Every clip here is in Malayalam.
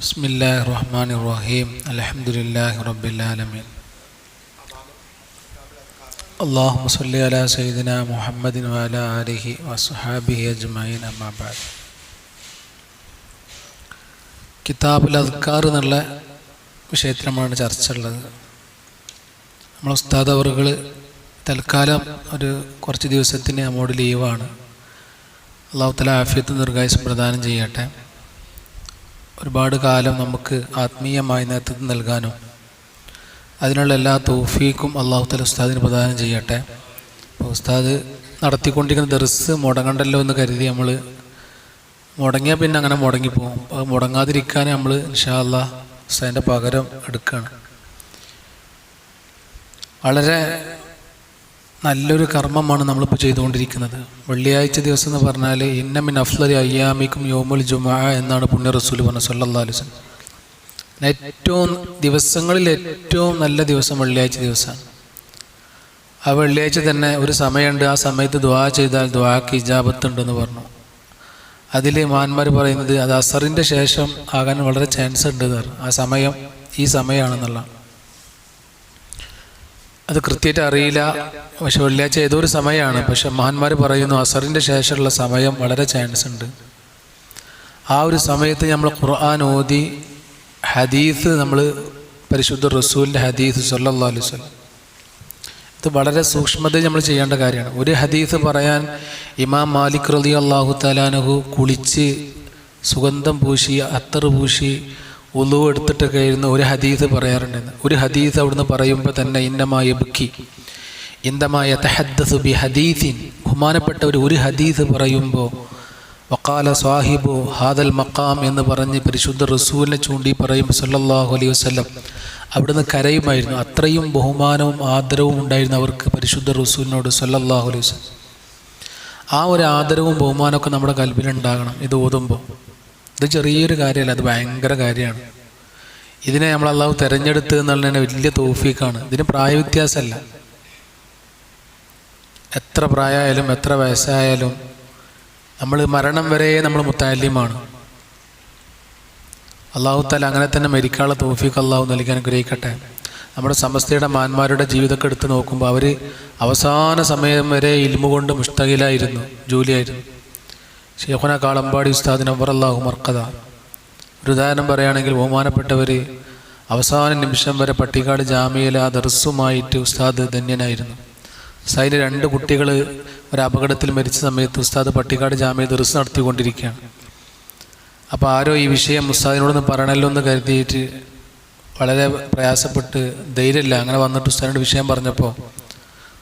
ബിസ്മില്ലാഹിർ റഹ്മാനിർ റഹീം. അൽഹംദുലില്ലാഹി റബ്ബിൽ ആലമീൻ. അല്ലാഹുമ്മ സ്വല്ലി അലാ സയ്യിദിനാ മുഹമ്മദിൻ വഅലാ ആലിഹി വസ്സഹാബിഹി അജ്മഈൻ. അമ്മാ ബഅദ്. കിതാബുൽ അദ്കാർ എന്നുള്ള വിഷയത്തിലാണ് ചർച്ച ഉള്ളത്. നമ്മൾ ഉസ്താദ് അവറുകൾ തൽക്കാലം കുറച്ച് ദിവസത്തിന് നമ്മോട് ലീവാണ്. അല്ലാഹു തആല ആഫിയത്തും ദീർഘായുസ്സും പ്രദാനം ചെയ്യട്ടെ. ഒരുപാട് കാലം നമുക്ക് ആത്മീയമായ നേതൃത്വം നൽകാനും അതിനുള്ള എല്ലാ തൗഫീഖും അല്ലാഹു തആല ഉസ്താദിന് പ്രദാനം ചെയ്യട്ടെ. അപ്പോൾ ഉസ്താദ് നടത്തിക്കൊണ്ടിരിക്കുന്ന ദർസ് മുടങ്ങണ്ടല്ലോ എന്ന് കരുതി നമ്മൾ മുടങ്ങിയാൽ പിന്നെ അങ്ങനെ മുടങ്ങിപ്പോകും. അപ്പോൾ മുടങ്ങാതിരിക്കാൻ നമ്മൾ ഇൻഷാ അല്ലാഹ് ഉസ്താദിൻ്റെ പകരം എടുക്കുകയാണ്. വളരെ നല്ലൊരു കർമ്മമാണ് നമ്മളിപ്പോൾ ചെയ്തുകൊണ്ടിരിക്കുന്നത്. വെള്ളിയാഴ്ച ദിവസം എന്ന് പറഞ്ഞാൽ ഇന്ന മിൻ അഫ്ളലി അയ്യാമിക്കും യൗമുൽ ജുമുഅ എന്നാണ് പുണ്യ റസൂൽ പറഞ്ഞത് സല്ലല്ലാഹു അലൈഹി വസല്ലം. ദിവസങ്ങളിൽ ഏറ്റവും നല്ല ദിവസം വെള്ളിയാഴ്ച ദിവസമാണ്. ആ വെള്ളിയാഴ്ച തന്നെ ഒരു സമയമുണ്ട്, ആ സമയത്ത് ദുആ ചെയ്താൽ ദുആക്ക് ഇജാബത്ത് ഉണ്ടെന്ന് പറഞ്ഞു. അതിൽ മഹാന്മാർ പറയുന്നത് അത് അസറിൻ്റെ ശേഷം ആകാൻ വളരെ ചാൻസ് ഉണ്ട്. ആ സമയം ഈ സമയമാണെന്നുള്ള അത് കൃത്യമായിട്ട് അറിയില്ല. പക്ഷെ വെള്ളിയാഴ്ച ഏതോ ഒരു സമയമാണ്. പക്ഷെ മഹാന്മാർ പറയുന്നു അസറിൻ്റെ ശേഷമുള്ള സമയം വളരെ ചാൻസ് ഉണ്ട്. ആ ഒരു സമയത്ത് നമ്മൾ ഖുർആൻ ഓതി ഹദീസ്, നമ്മൾ പരിശുദ്ധ റസൂലിൻ്റെ ഹദീസ് സല്ലല്ലാഹു അലൈഹി വസല്ലം, ഇത് വളരെ സൂക്ഷ്മതയിൽ നമ്മൾ ചെയ്യേണ്ട കാര്യമാണ്. ഒരു ഹദീസ് പറയാൻ ഇമാം മാലിക് റളിയല്ലാഹു തആല അൻഹു കുളിച്ച് സുഗന്ധം പൂശി അത്തർ പൂശി ഉളു എടുത്തിട്ടൊക്കെ ആയിരുന്നു ഒരു ഹദീസ് പറയാറുണ്ടെന്ന്. ഒരു ഹദീസ് അവിടുന്ന് പറയുമ്പോൾ തന്നെ ഇന്നമായ തഹദ്ദസു ബി ഹദീസിൻ, ബഹുമാനപ്പെട്ട ഒരു ഹദീസ് പറയുമ്പോൾ വഖാല സ്വാഹിബു ഹാദൽ മഖാം എന്ന് പറഞ്ഞ് പരിശുദ്ധ റസൂലിനെ ചൂണ്ടി പറയുമ്പോൾ സല്ലല്ലാഹു അലൈഹി വസല്ലം അവിടുന്ന് കരയുമായിരുന്നു. അത്രയും ബഹുമാനവും ആദരവും ഉണ്ടായിരുന്നു അവർക്ക് പരിശുദ്ധ റസൂലിനോട് സല്ലല്ലാഹു അലൈഹി വസല്ലം. ആ ഒരു ആദരവും ബഹുമാനമൊക്കെ നമ്മുടെ കൽബിലുണ്ടാകണം ഇത് ഓതുമ്പോൾ. ഇത് ചെറിയൊരു കാര്യമല്ല, അത് ഭയങ്കര കാര്യമാണ്. ഇതിനെ നമ്മൾ അള്ളാഹു തിരഞ്ഞെടുത്ത് എന്നുള്ളതിന് വലിയ തൗഫീഖാണ്. ഇതിന് പ്രായവ്യത്യാസമല്ല. എത്ര പ്രായമായാലും എത്ര വയസ്സായാലും നമ്മൾ മരണം വരെ നമ്മൾ മുത്തഅല്ലിമാണ്. അള്ളാഹു തആല അങ്ങനെ തന്നെ മരിക്കാനുള്ള തൗഫീഖ് അള്ളാഹു നൽകാൻ അനുഗ്രഹിക്കട്ടെ. നമ്മുടെ സമസ്തയുടെ മാന്മാരുടെ ജീവിതമൊക്കെ എടുത്ത് നോക്കുമ്പോൾ അവർ അവസാന സമയം വരെ ഇൽമു കൊണ്ട് മുസ്തഖിലായിരുന്നു, ജോലിയായിരുന്നു. ശൈഖുന കാളമ്പാടി ഉസ്താദ് നവ്വറല്ലാഹു മർഖദ ഒരു ഉദാഹരണം പറയുകയാണെങ്കിൽ, ബഹുമാനപ്പെട്ടവർ അവസാന നിമിഷം വരെ പട്ടിക്കാട് ജാമിയയിൽ ആ ദർസുമായിട്ട് ഉസ്താദ് ധന്യനായിരുന്നു. ഉസ്താദിൻ്റെ 2 കുട്ടികൾ ഒരു അപകടത്തിൽ മരിച്ച സമയത്ത് ഉസ്താദ് പട്ടിക്കാട് ജാമിയ ദർസ് നടത്തിക്കൊണ്ടിരിക്കുകയാണ്. അപ്പോൾ ആരോ ഈ വിഷയം ഉസ്താദിനോടൊന്ന് പറയണമല്ലോ എന്ന് കരുതിയിട്ട് വളരെ പ്രയാസപ്പെട്ട് ധൈര്യമില്ല അങ്ങനെ വന്നിട്ട് ഉസ്താദിനോട് വിഷയം പറഞ്ഞപ്പോൾ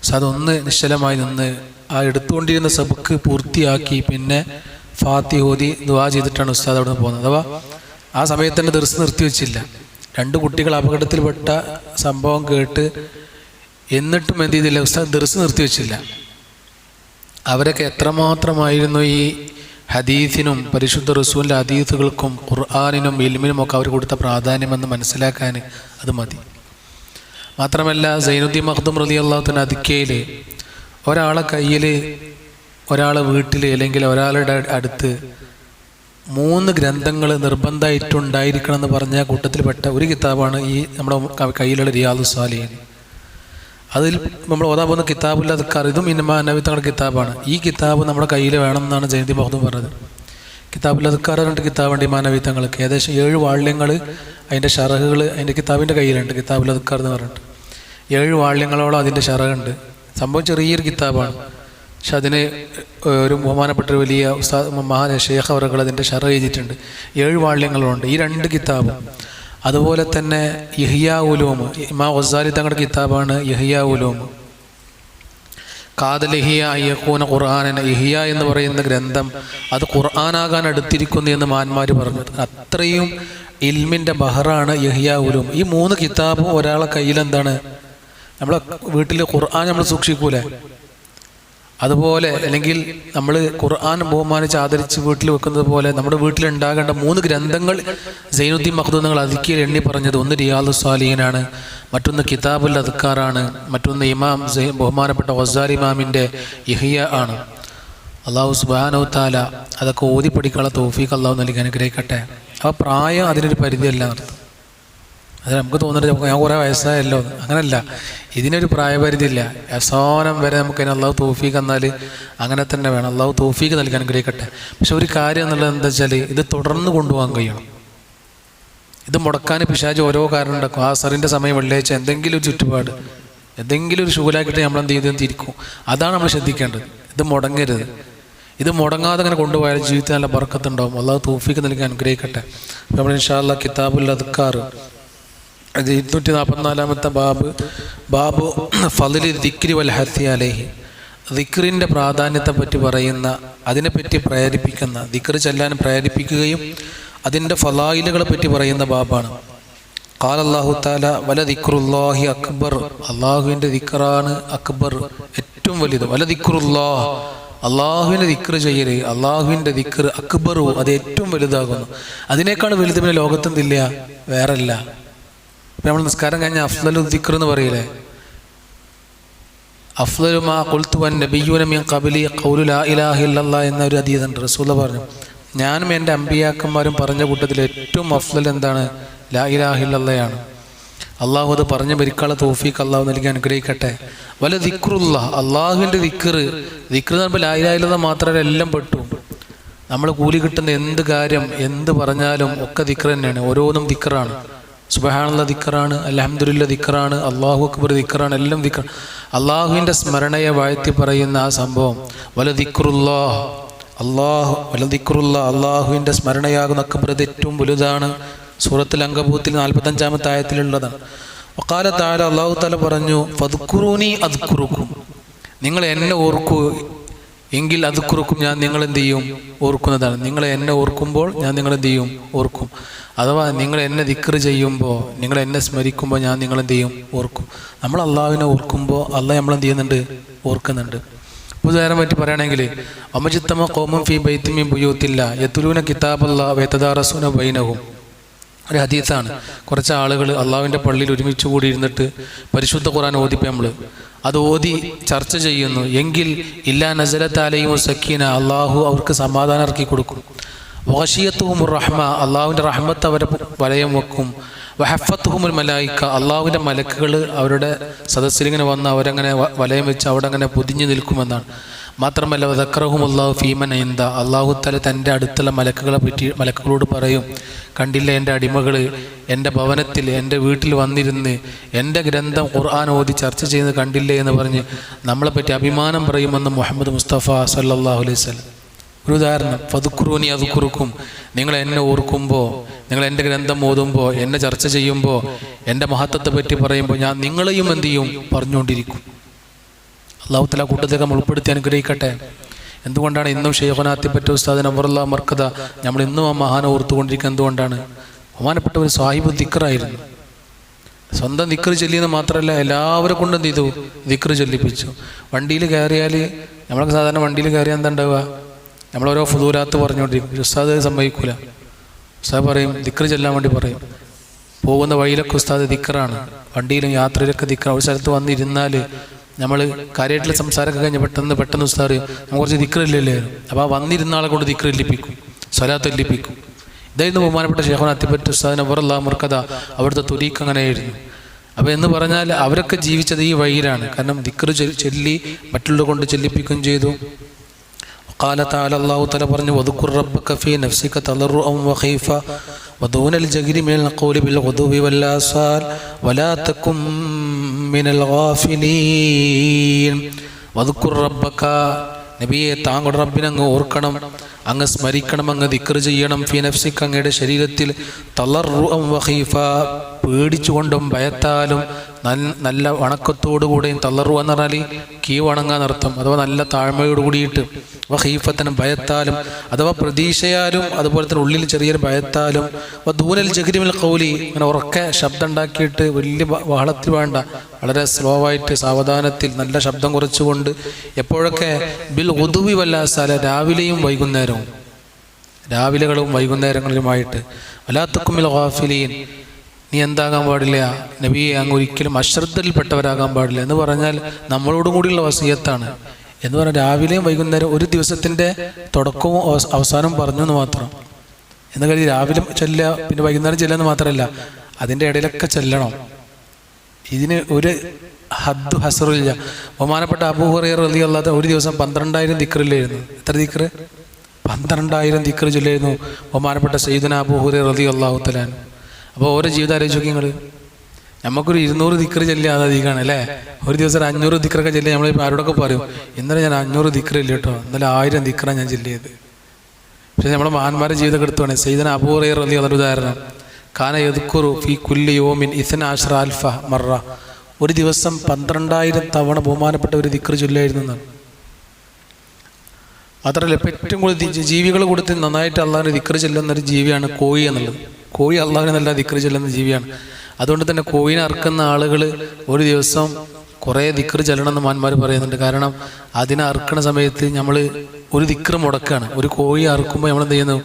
ഉസ്താദ് ഒന്ന് നിശ്ചലമായി നിന്ന് ആ എടുത്തുകൊണ്ടിരുന്ന സബക്ക് പൂർത്തിയാക്കി പിന്നെ ഫാത്തിഹ ഓതി ദുആ ചെയ്തിട്ടാണ് ഉസ്താദ് അവിടെ നിന്ന് പോകുന്നത്. അഥവാ ആ സമയത്ത് തന്നെ ദർസ് നിർത്തിവെച്ചില്ല. 2 കുട്ടികൾ അപകടത്തിൽപ്പെട്ട സംഭവം കേട്ട് എന്നിട്ടും എന്ത് ചെയ്തില്ല, ഉസ്താദ് ദർസ് നിർത്തിവെച്ചില്ല. അവരൊക്കെ എത്രമാത്രമായിരുന്നു ഈ ഹദീസിനും പരിശുദ്ധ റസൂലിൻ്റെ ഹദീസുകൾക്കും ഖുർആനിനും ഇൽമിനും ഒക്കെ അവർ കൊടുത്ത പ്രാധാന്യമെന്ന് മനസ്സിലാക്കാൻ അത് മതി. മാത്രമല്ല സൈനുദ്ദീൻ മഖ്ദൂം റളിയല്ലാഹു തആല അതിക്കയിൽ ഒരാളെ കയ്യിൽ, ഒരാളെ വീട്ടിൽ അല്ലെങ്കിൽ ഒരാളുടെ അടുത്ത് 3 ഗ്രന്ഥങ്ങൾ നിർബന്ധമായിട്ടുണ്ടായിരിക്കണം എന്ന് പറഞ്ഞ കൂട്ടത്തിൽപ്പെട്ട ഒരു കിതാബാണ് ഈ നമ്മുടെ കയ്യിലുള്ള റിയാദുസ് സാലിഹീൻ. അതിൽ നമ്മൾ ഓതാൻ പോകുന്ന കിതാബുൽ അദ്കാർ, ഇതും ഇമാം നബവി തങ്ങളുടെ കിതാബാണ്. ഈ കിതാബ് നമ്മുടെ കയ്യിൽ വേണം എന്നാണ് സൈനുദ്ദീൻ മഖ്ദൂം പറഞ്ഞത്. കിതാബുൽ അദ്കാർ പറഞ്ഞിട്ട് കിതാബുണ്ട് ഇമാം നബവി തങ്ങൾക്ക്. ഏകദേശം 7 വാള്യങ്ങൾ അതിൻ്റെ ഷറഹുകൾ അതിൻ്റെ കിതാബിൻ്റെ കയ്യിലുണ്ട്. കിതാബുൽ അദ്കാർ എന്ന് പറഞ്ഞിട്ട് 7 വാള്യങ്ങളോളം അതിൻ്റെ ഷറഹുണ്ട്. സംഭവം ചെറിയൊരു കിതാബാണ്. പക്ഷെ അതിന് ഒരു ബഹുമാനപ്പെട്ട വലിയ ഉസ്താദ് ഷെയ്ഖ് അവറുകൾ അതിൻ്റെ ഷറഹ് എഴുതിയിട്ടുണ്ട്. 7 വാള്യങ്ങളുണ്ട് ഈ 2 കിതാബും. അതുപോലെ തന്നെ ഇഹ്യാ ഉലൂം, ഇമാം ഗസാലി തങ്ങളുടെ കിതാബാണ് ഇഹ്യാ ഉലൂം. ഖാദൽ ഇഹ്യാ യകൂന ഖുർആനൻ, ഇഹ്യാ എന്ന് പറയുന്ന ഗ്രന്ഥം അത് ഖുർആനാകാൻ അടുത്തിരിക്കുന്നു എന്ന് മഹാന്മാർ പറഞ്ഞു. അത്രയും ഇൽമിൻ്റെ ബഹറാണ് ഇഹ്യാ ഉലൂം. ഈ 3 കിതാബും ഒരാളെ കയ്യിലെന്താണ്, നമ്മളെ വീട്ടിൽ ഖുർആൻ നമ്മൾ സൂക്ഷിക്കൂലേ, അതുപോലെ അല്ലെങ്കിൽ നമ്മൾ ഖുർആൻ ബഹുമാനിച്ച് ആദരിച്ച് വീട്ടിൽ വെക്കുന്നത് പോലെ നമ്മുടെ വീട്ടിലുണ്ടാകേണ്ട 3 ഗ്രന്ഥങ്ങൾ സൈനുദ്ദീൻ മഖ്ദൂം നിങ്ങൾ അതിക്കയിൽ എണ്ണി പറഞ്ഞത്. ഒന്ന് റിയാദുസ് സാലിഹീനാണ്, മറ്റൊന്ന് കിതാബുൽ അദ്കാറാണ്, മറ്റൊന്ന് ഇമാം ബഹുമാനപ്പെട്ട ഗസാലി ഇമാമിൻ്റെ ഇഹ്യാ ആണ്. അള്ളാഹു സുബ്ഹാനഹു വ തആല അതൊക്കെ ഓതി പഠിക്കാനുള്ള തൗഫീഖ് അള്ളാഹു നൽകി അനുഗ്രഹിക്കട്ടെ. അപ്പോൾ പ്രായം അതിനൊരു പരിധിയല്ല എന്നർത്ഥം. അത് നമുക്ക് തോന്നുന്നത് ഞാൻ കുറേ വയസ്സായല്ലോ, അങ്ങനല്ല. ഇതിനൊരു പ്രായപരിധി ഇല്ല. അവസാനം വരെ നമുക്ക് അതിന് അള്ളാഹു തൗഫീഖ് എന്നാൽ അങ്ങനെ തന്നെ വേണം. അള്ളാഹു തൗഫീഖ് നൽകാൻ അനുഗ്രഹിക്കട്ടെ. പക്ഷെ ഒരു കാര്യം എന്നുള്ളത് എന്താ വെച്ചാൽ ഇത് തുടർന്ന് കൊണ്ടുപോകാൻ കഴിയണം. ഇത് മുടക്കാൻ പിശാച് ഓരോ കാരണം ഉണ്ടാക്കും. ആ അസറിൻ്റെ സമയം വെള്ളിയാഴ്ച എന്തെങ്കിലും ഒരു ചുറ്റുപാട്, എന്തെങ്കിലും ഒരു ശൂലാക്കിയിട്ട് നമ്മൾ എന്ത് ചെയ്തെന്ന് തിരിക്കും. അതാണ് നമ്മൾ ശ്രദ്ധിക്കേണ്ടത്. ഇത് മുടങ്ങരുത്. ഇത് മുടങ്ങാതെ അങ്ങനെ കൊണ്ടുപോയാൽ ജീവിതത്തിൽ നല്ല ബർക്കത്തുണ്ടാവും. അള്ളാഹു തൗഫീഖ് നൽകാൻ അനുഗ്രഹിക്കട്ടെ. നമ്മൾ ഇൻഷാ അല്ലാഹ് കിതാബുൽ അദ്കാർ 244 ബാബ് ഫളിൽ ദിക്രി വൽ ഹത്തി അലൈഹി, ദിക്റിൻ്റെ പ്രാധാന്യത്തെ പറ്റി പറയുന്ന, അതിനെപ്പറ്റി പ്രേരിപ്പിക്കുന്ന, ദിക്ർ ചെല്ലാൻ പ്രേരിപ്പിക്കുകയും അതിൻ്റെ ഫളായിലുകളെ പറ്റി പറയുന്ന ബാബാണ്. ഖാല അല്ലാഹു തആല വല ദിക്റുല്ലാഹി അക്ബർ, അള്ളാഹുവിൻ്റെ ദിക്റാണ് അക്ബർ, ഏറ്റവും വലുത്. വല ദിക്റുല്ലാഹ്, അള്ളാഹുവിൻ്റെ ദിക്ർ ചെയ്യല്, അള്ളാഹുവിൻ്റെ ദിക്ർ അക്ബറു, അത് ഏറ്റവും വലുതാകുന്നു. അതിനേക്കാൾ വലുത് പിന്നെ ലോകത്തൊന്നില്ല, വേറല്ല. ഇപ്പം നമ്മൾ നിസ്കാരം കഴിഞ്ഞ അഫ്ളലു ദിക്ർ എന്ന് പറയില്ലേ, അഫ്ളലു മാ ഖുൽതു വൻ നബിയ്യൂന മിൻ ഖബ്ലി ഖൗലു ലാ ഇലാഹ ഇല്ലല്ലാഹ് എന്ന ഒരു ഹദീസുണ്ട്. റസൂലുള്ളാഹി പറഞ്ഞു, ഞാനും എൻ്റെ അമ്പിയാക്കന്മാരും പറഞ്ഞ കൂട്ടത്തിൽ ഏറ്റവും അഫ്ളൽ എന്താണ്? ലാ ഇലാഹ ഇല്ലല്ലാഹ്. അള്ളാഹു അത് പറഞ്ഞ് മരിക്കാനുള്ള തൗഫീഖ് അള്ളാഹു നൽകി അനുഗ്രഹിക്കട്ടെ. വല ദിക്റുല്ലാഹ്, അള്ളാഹുവിൻ്റെ ദിക്ർ. ദിക്ർ എന്ന് പറയുമ്പോൾ ലാ ഇലാഹ ഇല്ലല്ലാഹ് മാത്രമല്ല, എല്ലാം പെട്ടു. നമ്മൾ കൂലി കിട്ടുന്ന എന്ത് കാര്യം എന്ത് പറഞ്ഞാലും ഒക്കെ ദിക്ർ തന്നെയാണ്. ഓരോന്നും ദിക്റാണ്. സുബ്ഹാനല്ലാഹ് ദിക്റാണ്, അൽഹംദുലില്ലാഹ് ദിക്റാണ്, അല്ലാഹു അക്ബർ ദിക്റാണ്, എല്ലാം ദിക്ർ. അള്ളാഹുവിൻ്റെ സ്മരണയെ വാഴ്ത്തി പറയുന്ന ആ സംഭവം വല ദിക്റുല്ലാഹ്, വല ദിക്റുല്ലാഹ്, അള്ളാഹുവിൻ്റെ സ്മരണയാകുന്ന അക്ബർ, അത് ഏറ്റവും വലുതാണ്. സൂറത്തുൽ അങ്കബൂത്തിൽ 45-ാമത്തെ ആയത്തിലുള്ളതാണ്. വഖാല തആല, അല്ലാഹു തആല പറഞ്ഞു, ഫദ്കുറൂനി അദ്കുറുക്കും, നിങ്ങൾ എന്നെ ഓർക്കൂ എങ്കിൽ അദ്കുറുക്കും, ഞാൻ നിങ്ങൾ എന്ത് ചെയ്യും? ഓർക്കുന്നതാണ്. നിങ്ങൾ എന്നെ ഓർക്കുമ്പോൾ ഞാൻ നിങ്ങൾ എന്ത് ചെയ്യും? ഓർക്കും. അഥവാ നിങ്ങൾ എന്നെ ദിക്ർ ചെയ്യുമ്പോൾ, നിങ്ങൾ എന്നെ സ്മരിക്കുമ്പോൾ ഞാൻ നിങ്ങൾ എന്ത് ചെയ്യും? ഓർക്കും. നമ്മൾ അള്ളാഹുവിനെ ഓർക്കുമ്പോൾ അള്ളാഹ് നമ്മൾ എന്ത് ചെയ്യുന്നുണ്ട്? ഓർക്കുന്നുണ്ട്. ഉദാഹരണം പറ്റി പറയുകയാണെങ്കിൽ, അമജിത്തമ ഖൗമുൻ ഫീ ബൈത്തിൻ മിൻ ബുയൂത്തില്ലാ യത്ലൂന കിതാബല്ലാഹി വയതദാറസൂന ബൈനഹും. ഒരു ഹദീസാണ്. കുറച്ച് ആളുകൾ അള്ളാഹുവിൻ്റെ പള്ളിയിൽ ഒരുമിച്ച് കൂടി ഇരുന്നിട്ട് പരിശുദ്ധ ഖുർആൻ ഓതിപ്പോൾ നമ്മൾ അത് ഓതി ചർച്ച ചെയ്യുന്നു എങ്കിൽ ഇല്ലാ നസലത്ത് അലൈഹിം സക്കീന, അള്ളാഹു അവർക്ക് സമാധാനം ഇറക്കി കൊടുക്കും. വഗശിയത്തുഹുമുർ റഹ്മ, അള്ളാഹുവിൻ്റെ റഹ്മത്ത് അവരെ വലയം വെക്കും. വഹഫത്തുഹുമുൽ മലായിക, അള്ളാഹുവിൻ്റെ മലക്കുകൾ അവരുടെ സദസ്സിലിങ്ങനെ വന്ന് അവരങ്ങനെ വലയം വെച്ച് അവിടെ അങ്ങനെ പൊതിഞ്ഞു നിൽക്കുമെന്നാണ്. മാത്രമല്ല വദക്കറഹുമുല്ലാഹു ഫീമൻ ഇൻദ, അള്ളാഹു തആല തൻ്റെ അടുത്തുള്ള മലക്കുകളോട് പറയും, കണ്ടില്ല എൻ്റെ അടിമകൾ എൻ്റെ ഭവനത്തിൽ എൻ്റെ വീട്ടിൽ വന്നിരുന്ന് എൻ്റെ ഗ്രന്ഥം ഖുർആൻ ഓതി ചർച്ച ചെയ്യുന്നത് കണ്ടില്ലേ എന്ന് പറഞ്ഞ് നമ്മളെപ്പറ്റി അഭിമാനം പറയുമെന്ന് മുഹമ്മദ് മുസ്തഫ സല്ലല്ലാഹു അലൈഹി വസല്ലം. ഒരു ഉദാഹരണം, ഫദ്കുറൂനി അദ്കുറുക്കും, നിങ്ങൾ എന്നെ ഓർക്കുമ്പോൾ, നിങ്ങൾ എൻ്റെ ഗ്രന്ഥം ഓതുമ്പോൾ, എന്നെ ചർച്ച ചെയ്യുമ്പോൾ, എൻ്റെ മഹത്വത്തെ പറ്റി പറയുമ്പോൾ ഞാൻ നിങ്ങളെയും എന്ത് ചെയ്യും? പറഞ്ഞുകൊണ്ടിരിക്കും. അല്ലാഹു തആല കൂട്ടത്തിലേക്ക് നമ്മൾ ഉൾപ്പെടുത്തി അനുഗ്രഹിക്കട്ടെ. എന്തുകൊണ്ടാണ് ഇന്നും ഷെയ്ഖുനാത്തിപ്പറ്റ ഉസ്താദ് നവറുല്ലാഹ് മർക്കദ നമ്മൾ ഇന്നും ആ മഹാനെ ഓർത്തുകൊണ്ടിരിക്കുന്നത്? എന്തുകൊണ്ടാണ്? ബഹുമാനപ്പെട്ട ഒരു സാഹിബ് ദിക്റായിരുന്നു. സ്വന്തം ദിക്ർ ചൊല്ലിയെന്ന് മാത്രമല്ല, എല്ലാവരെ കൊണ്ടും എന്ത് ചെയ്തു? ദിക്ർ ചൊല്ലിപ്പിച്ചു. വണ്ടിയിൽ കയറിയാൽ, നമ്മളൊക്കെ സാധാരണ വണ്ടിയിൽ കയറിയാൽ എന്താ ഉണ്ടാവുക? നമ്മളോരോ ഫുദൂലാത്ത് പറഞ്ഞുകൊണ്ടിരിക്കും. ഉസ്താദ് സമ്മതിക്കൂല. ഉസ്താദ് പറയും, ദിക്ർ ചൊല്ലാൻ വേണ്ടി പറയും. പോകുന്ന വഴിയിലൊക്കെ ഉസ്താദ് ദിക്റാണ്, വണ്ടിയിലും യാത്രയിലൊക്കെ ദിക്റാണ്. ഒരു സ്ഥലത്ത് വന്നിരുന്നാൽ നമ്മൾ കാര്യമായിട്ടുള്ള സംസാരമൊക്കെ കഴിഞ്ഞ് പെട്ടെന്ന് ഉസ്താദ് നമ്മൾ കുറച്ച് ദിക്റില്ലല്ലേ, അപ്പോൾ ആ വന്നിരുന്ന ആളെ കൊണ്ട് ദിക്ർ ഇല്ലിപ്പിക്കും, സ്വലാത്ത് ഇല്ലിപ്പിക്കും. ഇതായിരുന്നു ബഹുമാനപ്പെട്ട ഷെയ്ഖുനാത്തിപ്പറ്റ ഉസ്താദ് നവറുല്ലാഹ് മർക്കദ, അവിടുത്തെ തുരീഖ് അങ്ങനെയായിരുന്നു. അപ്പോൾ എന്ന് പറഞ്ഞാൽ അവരൊക്കെ ജീവിച്ചത് ഈ വഴിയിലാണ്. കാരണം ദിക്ർ ചൊല്ലി മറ്റുള്ളവരെ കൊണ്ട് ചൊല്ലിപ്പിക്കുകയും ചെയ്തു. ഖാല തആല, അല്ലാഹു തആല പറഞ്ഞു, വദ്കുർ റബ്ബക ഫീ നഫ്സിക തളറുഅൻ വഖീഫ വദൂനൽ ജഗ്രി മിനൽ ഖൗലി ബിൽ ഗുദൂബി വൽ ആസാൽ വലാ തകും മിനൽ ഗാഫിലീൻ. വദ്കുർ റബ്ബക, നബിയെ താങ്കളുടെ റബ്ബിനെ അങ്ങ് ഓർക്കണം, അങ്ങ് സ്മരിക്കണം, അങ്ങ് ദിക്ർ ചെയ്യണം. ഫീ നഫ്സിക, അങ്ങയുടെ ശരീരത്തിൽ, തളറുഅൻ വഖീഫ, പേടിച്ചുകൊണ്ടും ഭയത്താലും നല്ല വണക്കത്തോടുകൂടെയും. തളറു എന്ന് പറഞ്ഞാൽ കീവണങ്ങാന്നർത്ഥം, അഥവാ നല്ല താഴ്മയോട് കൂടിയിട്ട്. വഖീഫത്തനും, ഭയത്താലും അഥവാ പ്രതീക്ഷയാലും, അതുപോലെ തന്നെ ഉള്ളിൽ ചെറിയൊരു ഭയത്താലും. ദൂനൽ ജഗ്രി മിനൽ ഖൗലി, അങ്ങനെ ഉറക്കെ ശബ്ദം ഉണ്ടാക്കിയിട്ട് വലിയ ബഹളത്തിൽ വേണ്ട, വളരെ സ്ലോ ആയിട്ട് സാവധാനത്തിൽ നല്ല ശബ്ദം കുറച്ചുകൊണ്ട്. എപ്പോഴൊക്കെ? ബിൽ ഗുദുവി വൽ ആസാൽ, രാവിലെയും വൈകുന്നേരവും, രാവിലെകളും വൈകുന്നേരങ്ങളിലുമായിട്ട്. വലാ തകും മിനൽ ഗാഫിലീൻ, നീ എന്താകാൻ പാടില്ല നബിയെ, അങ്ങ് ഒരിക്കലും അശ്രദ്ധയിൽപ്പെട്ടവരാകാൻ പാടില്ല എന്ന് പറഞ്ഞാൽ നമ്മളോടും കൂടിയുള്ള വസിയത്താണ്. എന്ന് പറഞ്ഞാൽ രാവിലെയും വൈകുന്നേരം ഒരു ദിവസത്തിൻ്റെ തുടക്കവും അവസാനവും പറഞ്ഞു എന്ന് മാത്രം. എന്ന് കരുതി രാവിലെ ചെല്ലുക പിന്നെ വൈകുന്നേരം ചെല്ലുക മാത്രമല്ല, അതിൻ്റെ ഇടയിലൊക്കെ ചെല്ലണം. ഇതിന് ഒരു ഹദ്ദു ഹസറില്ല. ബഹുമാനപ്പെട്ട അബൂ ഹുറൈറ റളിയല്ലാഹു അൻഹു ഒരു ദിവസം 12,000 ദിക്റില്ലായിരുന്നു. എത്ര ദിക്റ്? 12,000 ദിക്റ് ചൊല്ലായിരുന്നു ബഹുമാനപ്പെട്ട സയ്യിദുനാ അബൂ ഹുറൈറ റളിയല്ലാഹു തആല അൻഹു. അപ്പോൾ ഓരോ ജീവിതം ആലോചിച്ച് നോക്കി നിങ്ങൾ. നമുക്കൊരു 200 ദിക്റ് ചൊല്ലിയാൽ അത് അധികമാണ് അല്ലേ? ഒരു ദിവസം 500 ദിക്റൊക്കെ ചൊല്ലി നമ്മളിപ്പോൾ ആരോടൊക്കെ പറയും, ഇന്നലെ ഞാൻ 500 ദിക്റ് ഇല്ല കേട്ടോ, ഇന്നലെ 1000 ദിക്റാണ് ഞാൻ ചൊല്ലിയത്. പക്ഷേ നമ്മുടെ മഹാന്മാരുടെ ജീവിതം എടുത്തുവാണ്. സയ്യിദുനാ അബൂ ഹുറൈറ റളിയല്ലാഹു അൻഹു ഉദാഹരണം, കാന യദ്കുറു ഫീ കുല്ലി യൗമിൻ 12 അൽഫ മറ, ഒരു ദിവസം 12,000 തവണ ബഹുമാനപ്പെട്ട ഒരു ദിക്റ് ചൊല്ലായിരുന്നു എന്നാണ്. മാത്രമല്ല ഇപ്പം ഏറ്റവും കൂടുതൽ ജീവികൾ കൊടുത്ത് നന്നായിട്ട് അള്ളാഹിന് ദിക്റ് ചെല്ലുന്നൊരു ജീവിയാണ് കോഴി എന്നുള്ളത്. കോഴി അള്ളാഹിന് നല്ല ദിക്റ് ചെല്ലുന്ന ജീവിയാണ്. അതുകൊണ്ട് തന്നെ കോഴിനെ അറുക്കുന്ന ആളുകൾ ഒരു ദിവസം കുറേ ദിക്റ് ചെല്ലണമെന്ന് മാന്മാർ പറയുന്നുണ്ട്. കാരണം അതിനെ അറുക്കുന്ന സമയത്ത് നമ്മൾ ഒരു ദിക്റ് മുടക്കുകയാണ്. ഒരു കോഴി അറുക്കുമ്പോൾ നമ്മൾ എന്ത് ചെയ്യുന്നു?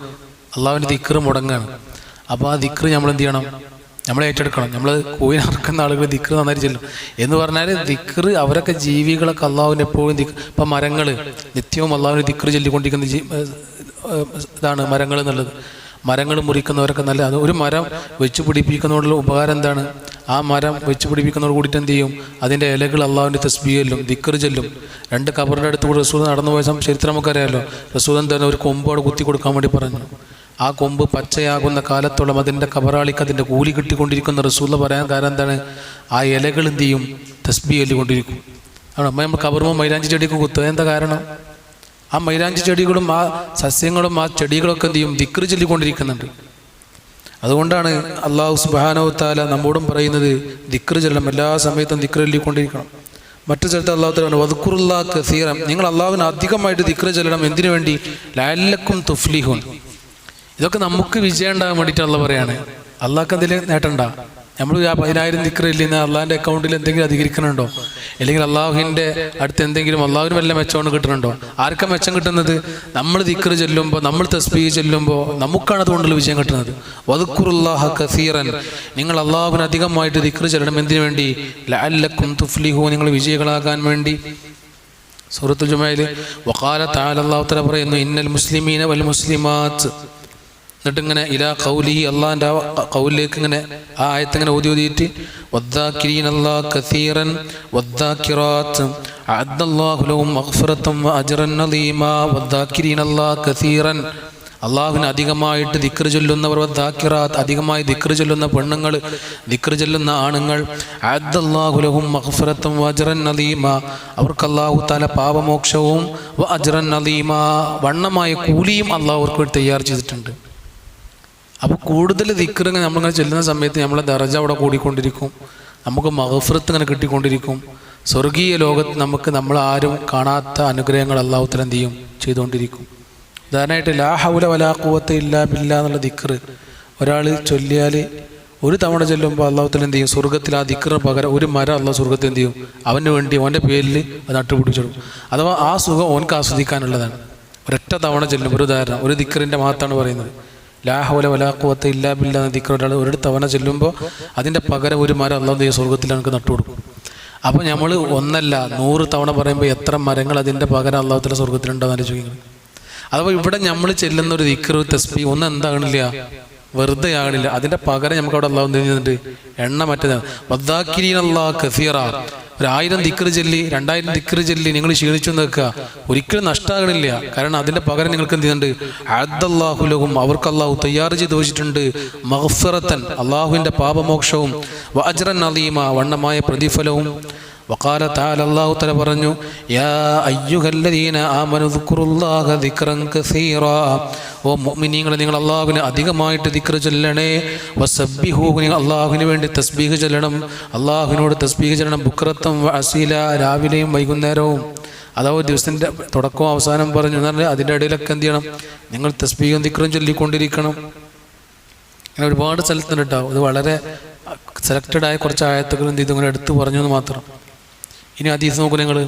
അള്ളാഹുവിൻ്റെ ദിക്റ് മുടങ്ങുകയാണ്. അപ്പോൾ ആ ദിക്റ് നമ്മൾ എന്ത് ചെയ്യണം? നമ്മൾ ഏറ്റെടുക്കണം. നമ്മൾ കോഴി അറുക്കുന്ന ആളുകൾ ദിക്റ് നന്നായിട്ട് ചെല്ലും എന്ന് പറഞ്ഞാൽ ദിക്റ് അവരൊക്കെ ജീവികളൊക്കെ അള്ളാഹുവിൻ്റെ എപ്പോഴും ഇപ്പം മരങ്ങൾ നിത്യവും അള്ളാഹുവിന് ദിക്റ് ചൊല്ലിക്കൊണ്ടിരിക്കുന്ന ഇതാണ് മരങ്ങൾ എന്നുള്ളത്. മരങ്ങൾ മുറിക്കുന്നവരൊക്കെ നല്ല, അത് ഒരു മരം വെച്ച് പിടിപ്പിക്കുന്നതോടുള്ള ഉപകാരം എന്താണ്? ആ മരം വെച്ച് പിടിപ്പിക്കുന്നതോട് കൂടിയിട്ട് എന്ത് ചെയ്യും? അതിൻ്റെ ഇലകൾ അള്ളാഹുവിൻ്റെ തസ്ബീഹ് ചൊല്ലും, ദിക്റ് ചൊല്ലും. 2 ഖബറിൻ്റെ അടുത്ത് കൂടെ റസൂൽ നടന്നു പോയ ചരിത്രം നമുക്കറിയാമല്ലോ. റസൂൽ എന്താണ് ഒരു കൊമ്പോടെ കുത്തി കൊടുക്കാൻ വേണ്ടി പറഞ്ഞു. ആ കൊമ്പ് പച്ചയാകുന്ന കാലത്തോളം അതിൻ്റെ കബറാളിക്ക് അതിൻ്റെ കൂലി കിട്ടിക്കൊണ്ടിരിക്കുന്ന റസൂൽ പറയാൻ കാരണം എന്താണ്? ആ ഇലകൾ എന്ത് ചെയ്യും? തസ്ബീഹ് ചൊല്ലിക്കൊണ്ടിരിക്കും. ആണ് അമ്മ നമ്മൾ കബറുമ്പോൾ മൈലാഞ്ചി ചെടിക്ക് കുത്തുക. എന്താ കാരണം? ആ മൈലാഞ്ചി ചെടികളും ആ സസ്യങ്ങളും ആ ചെടികളൊക്കെ എന്ത് ചെയ്യും? ദിക്റ് ചൊല്ലിക്കൊണ്ടിരിക്കുന്നുണ്ട്. അതുകൊണ്ടാണ് അള്ളാഹു സുബ്ഹാനഹു തആല നമ്മോടും പറയുന്നത് ദിക്റ് ചൊല്ലണം, എല്ലാ സമയത്തും ദിക്റ് ചൊല്ലിക്കൊണ്ടിരിക്കണം. മറ്റു സ്ഥലത്ത് അള്ളാഹു തആല വദ്കുറുല്ലാഹ കസീറൻ, നിങ്ങൾ അള്ളാഹുവിന് അധികമായിട്ട് ദിക്റ് ചൊല്ലണം. എന്തിനു വേണ്ടി? ലഅല്ലക്കും തുഫ്ലിഹൂൻ. ഇതൊക്കെ നമുക്ക് വിജയം ഉണ്ടാകാൻ വേണ്ടിയിട്ട് അള്ളാഹ് പറയാണ്. അള്ളാഹ്ക്ക് എന്തെങ്കിലും നേട്ടണ്ട? നമ്മൾ ആ 10,000 ദിക്റ് ഇല്ലെന്ന് അള്ളാഹിൻ്റെ അക്കൗണ്ടിൽ എന്തെങ്കിലും അധികരിക്കണുണ്ടോ? അല്ലെങ്കിൽ അള്ളാഹുവിൻ്റെ അടുത്ത് എന്തെങ്കിലും അള്ളാഹുവിന് വല്ല മെച്ചമാണ് കിട്ടുന്നുണ്ടോ? ആർക്കാ മെച്ചം കിട്ടുന്നത്? നമ്മൾ ദിക്റ് ചൊല്ലുമ്പോൾ, നമ്മൾ തസ്ബീഹ് ചൊല്ലുമ്പോൾ നമുക്കാണ് അതുകൊണ്ടുള്ള വിജയം കിട്ടുന്നത്. വദ്കുറുല്ലാഹ കസീറൻ, നിങ്ങൾ അള്ളാഹുവിന് അധികമായിട്ട് ദിക്റ് ചൊല്ലണം. എന്തിനു വേണ്ടി? ലഅല്ലക്കും തുഫ്ലിഹൂൻ, നിങ്ങൾ വിജയികളാകാൻ വേണ്ടി. സൂറത്തുൽ ജുമഅയിൽ വഖാല തആല, അല്ലാഹു തആല പറയുന്നു, ഇന്നൽ മുസ്ലിമീന വൽ മുസ്ലിമാത്ത്. എന്നിട്ട് ഇങ്ങനെ ഇലാ ഖൗലിഹി, അള്ളാഹിൻ്റെ ആ ഖൗലിലേക്ക് ഇങ്ങനെ ആ ആയത്ത് ഇങ്ങനെ ഓതിയിട്ട് വദ്ദാകിരീനല്ലാഹ കസീറൻ വദ്ദാകിറാത്ത് അഅദ്ദല്ലാഹു ലഹും മഗ്ഫിറതൻ വഅജ്റൻ അളീമാ. വദ്ദാകിരീനല്ലാഹ കസീറൻ, അള്ളാഹുവിന് അധികമായിട്ട് ദിക്റ് ചൊല്ലുന്നവർ, വദ്ദാകിറാത്ത് അധികമായി ദിക്റ് ചൊല്ലുന്ന പെണ്ണുങ്ങൾ, ദിക്റ് ചൊല്ലുന്ന ആണുങ്ങൾ, അഅദ്ദല്ലാഹു ലഹും മഗ്ഫിറതൻ വഅജ്റൻ അളീമാ, അവർക്ക് അല്ലാഹു തആല പാപമോക്ഷവും വഅജ്റൻ അളീമാ വണ്ണമായ കൂലിയും അല്ലാഹു അവർക്ക് തയ്യാർ ചെയ്തിട്ടുണ്ട്. അപ്പോൾ കൂടുതൽ ദിക്റ് നമ്മളിങ്ങനെ ചെല്ലുന്ന സമയത്ത് നമ്മളെ ദറജ അവിടെ കൂടിക്കൊണ്ടിരിക്കും, നമുക്ക് മഗ്ഫിറത്ത് ഇങ്ങനെ കിട്ടിക്കൊണ്ടിരിക്കും. സ്വർഗീയ ലോകത്ത് നമുക്ക് നമ്മൾ ആരും കാണാത്ത അനുഗ്രഹങ്ങൾ അല്ലാഹു തആല എന്ത് ചെയ്യും? ചെയ്തുകൊണ്ടിരിക്കും. ഉദാഹരണമായിട്ട് ലാ ഹൗല വലാ ഖുവത ഇല്ലാ ബില്ലാ എന്നുള്ള ദിക്റ് ഒരാൾ ചൊല്ലിയാൽ ഒരു തവണ ചൊല്ലുമ്പോൾ അല്ലാഹു തആല എന്ത് ചെയ്യും? സ്വർഗത്തിൽ ആ ദിക്റിന് പകരം ഒരു മരം അല്ലാഹു സ്വർഗത്തിൽ എന്ത് ചെയ്യും? അവന് വേണ്ടി അവൻ്റെ പേരിൽ അത് നട്ടുപിടിച്ചിടും. അഥവാ ആ സുഖം ഓനക്ക് ആസ്വദിക്കാനുള്ളതാണ്. ഒരൊറ്റ തവണ ചൊല്ലും. ഒരു ഉദാഹരണം, ഒരു ദിക്റിൻ്റെ മാത്രമാണ് പറയുന്നത്. ലാ ഹൗല വലാ ഖുവത ഇല്ലാ ബില്ലാ എന്ന ദിക്ർ ഒരാൾ ഒരു തവണ ചൊല്ലുമ്പോൾ അതിൻ്റെ പകരം ഒരു മരം അല്ലാഹു സ്വർഗത്തിൽ നമുക്ക് നട്ടുകൊടുക്കും. അപ്പോൾ നമ്മൾ ഒന്നല്ല 100 തവണ പറയുമ്പോൾ എത്ര മരങ്ങൾ അതിൻ്റെ പകരം അല്ലാഹു തആല സ്വർഗത്തിലുണ്ടാകുന്ന ആലോചിക്കുന്നത്. അഥവാ ഇവിടെ നമ്മൾ ചെല്ലുന്ന ഒരു ദിക്ർ തസ്ബീഹ് ഒന്നും എന്താകണില്ല? വെറുതെ ആകണില്ല. അതിൻ്റെ പകരം നമുക്ക് അവിടെ അല്ലാഹു ചെയ്യുന്നുണ്ട് എണ്ണ മറ്റേതാണ്. വദ്ദാകിരീനല്ലാഹ കസീറ, 1000 ദിക്റ് ചൊല്ലി 2000 ദിക്റ് ചൊല്ലി നിങ്ങൾ ക്ഷീണിച്ചു നിൽക്കുക, ഒരിക്കലും നഷ്ടമാകണില്ല. കാരണം അതിൻ്റെ പകരം നിങ്ങൾക്ക് എന്ത് ചെയ്യുന്നുണ്ട്? അഅദ്ദല്ലാഹു ലഹും, അവർക്ക് അല്ലാഹു തയ്യാർ ചെയ്ത് വെച്ചിട്ടുണ്ട് മഗ്ഫിറതൻ, അല്ലാഹുവിൻ്റെ പാപമോക്ഷവും വഅജ്റൻ അളീമ, വണ്ണമായ പ്രതിഫലവും. വഖാല തആല, അല്ലാഹു തആല പറഞ്ഞു, യാ അയ്യുഹല്ലദീന ആമനു ദുക്റുല്ലാഹ ദിക്റൻ കസീറാ, ഓ മുഅ്മിനീങ്ങളെ നിങ്ങൾ അല്ലാഹുവിനെ അധികമായിട്ട് ദിക്റ് ചൊല്ലണേ. വസബ്ബിഹൂ, നിങ്ങൾ അല്ലാഹുവിന് വേണ്ടി തസ്ബീഹ് ചൊല്ലണം, അല്ലാഹുവിനോട് തസ്ബീഹ് ചൊല്ലണം. ബുക്റത്തൻ വഅസീല, രാവിലെയും വൈകുന്നേരവും. അതാവ് ദിവസത്തിൻ്റെ തുടക്കവും അവസാനം പറഞ്ഞു എന്ന് പറഞ്ഞാൽ അതിൻ്റെ ഇടയിലൊക്കെ എന്ത് ചെയ്യണം? നിങ്ങൾ തസ്ബീഹും ദിക്റും ചൊല്ലിക്കൊണ്ടിരിക്കണം. അങ്ങനെ ഒരുപാട് സ്ഥലത്തുണ്ട് കേട്ടോ. ഇത് വളരെ സെലക്റ്റഡ് ആയ കുറച്ച് ആയത്തുകൾ എന്ത് ചെയ്തു ഇങ്ങനെ എടുത്തു പറഞ്ഞു എന്ന് മാത്രം. ഇനി ഹദീസ് നോക്കൂ നിങ്ങൾ.